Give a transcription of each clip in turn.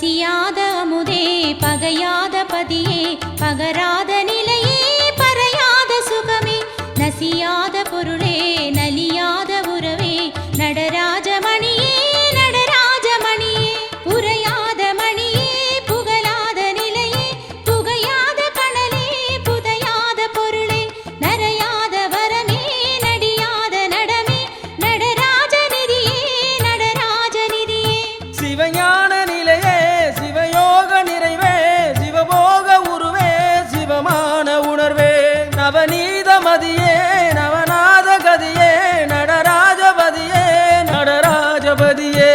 பசியாத அமுதே பகையாத பதியே பகராத நிலையே பறையாத சுகமே நசியாத பொருளே நலியாத உறவே நடராஜமணியே நடராஜமணியே புரையாத மணியே புகழாத நிலையே புகையாத கணலே புதையாத பொருளே நரையாத வரமே நடியாத நடமே நடராஜநிதியே நடராஜநிதியே சிவஞான நிலையே சிவயோக நிறைவே சிவபோக உருவே சிவமான உணர்வே நவநீத மதியே நவநாத கதியே நடராஜபதியே நடராஜபதியே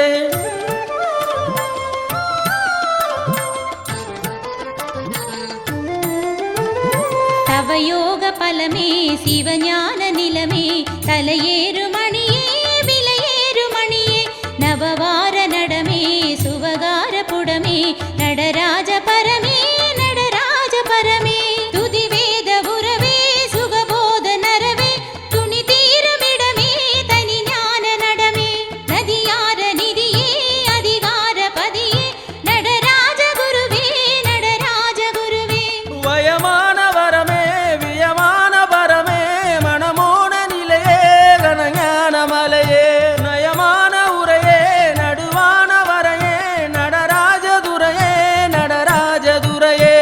தவயோக பலமே சிவஞான நிலமே தலையேறு மணியே விலையேறு மணியே நவவார நடமே சுவகார புடமே நடராஜ பரமே நடராஜ பரமே துதி வேத உறவே சுகபோத நரவே துணி தீரமிடமே தனி ஞான நடமே நதியார நிதியே அதிகார பதியே நடராஜ குருவே நடராஜ குருவே வயமான வரமே வியமான பரமே மனமோன நிலையே கனஞான மலையே நயமான உரையே நடுவான வரையே நடராஜதுரையே நடராஜதுரையே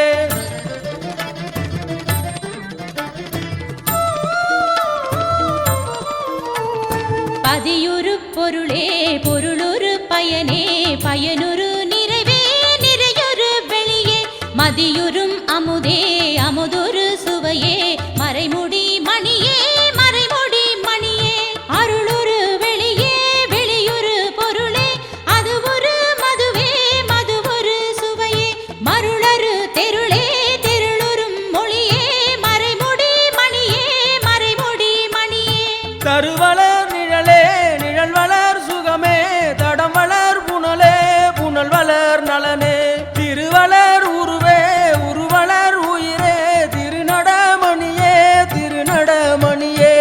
பதியுறு பொருளே பொருளுறு பயனே பயனுறு நிறைவே நிறையுறு வெளியே மதியுறும் அமுதே அமுதொரு சுவையே மறைமுடி மணியே மறைமுடி மணியே அருளுறு வெளியே வெளியுறு பொருளே அது ஒரு மதுவே மது ஒரு சுவையே மருளறு தெருளே தெருளுறும் மொழியே மறைமுடி மணியே மறைமுடி மணியே கருவளர் நிழலே நிழல் வளர் சுகமே தடம் வளர் புனலே புனல் வளர் நலனே திருவளர் உருவே உருவளர் உயிரே திருநடமணியே திருநடமணியே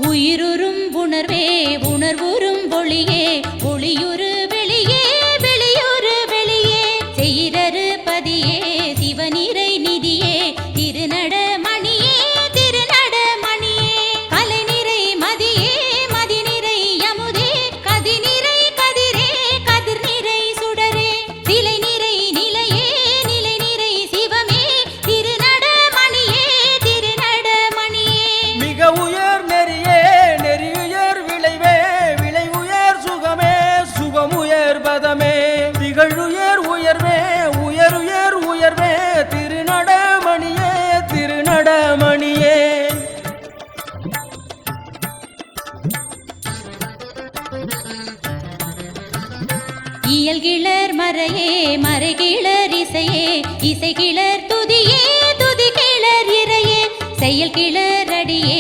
உயிருறும் உணர்வே உணர்வுறும் ஒளியே ஒளியுறு வெளியே வெளியுறு வெளியே செய்யரு பதியே சிவநிறை நிதியே திருநடமணியே திருநடமணியே கலைநிறை மதியே மதிநிறை யமுதே கதிநிறை கதிரே கதிர்நிறை சுடரே சிலை நிறை நிலையே நிலை நிறை சிவமே திருநடமணியே திருநடமணியே மிக உயர் நெறியே நெறியுயர் விளைவே விளை உயர் சுகமே சுகமுயர் பதமே திகழுயர் உயர்வே உயருயர் உயர்வே திருநடமணியே திருநடமணியே இயல்கிளர் மறையே மறைகிளர் இசையே இசைகிளர் துதியே துதிகிளர் இறையே செயல் கிளர் அடியே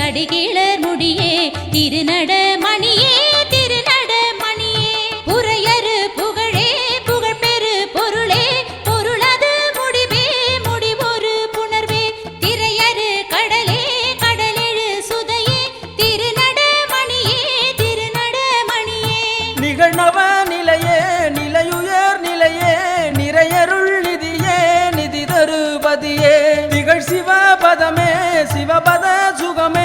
அடிகிளர் முடியே திருநடமணியே திருநடமணியே புரையறு புகழே புகழ்பெரு பொருளே பொருளது முடிவே முடிவொரு புணர்வே திரையறு கடலே கடலெழு சுதையே திருநடமணியே திருநடமணியே நிகழ்நவ நிலையே நிலையுயர் நிலையே நிறையருள் நிதியே நிதி தருபதியே திகழ் சிவபதமே சிவபத சுகமே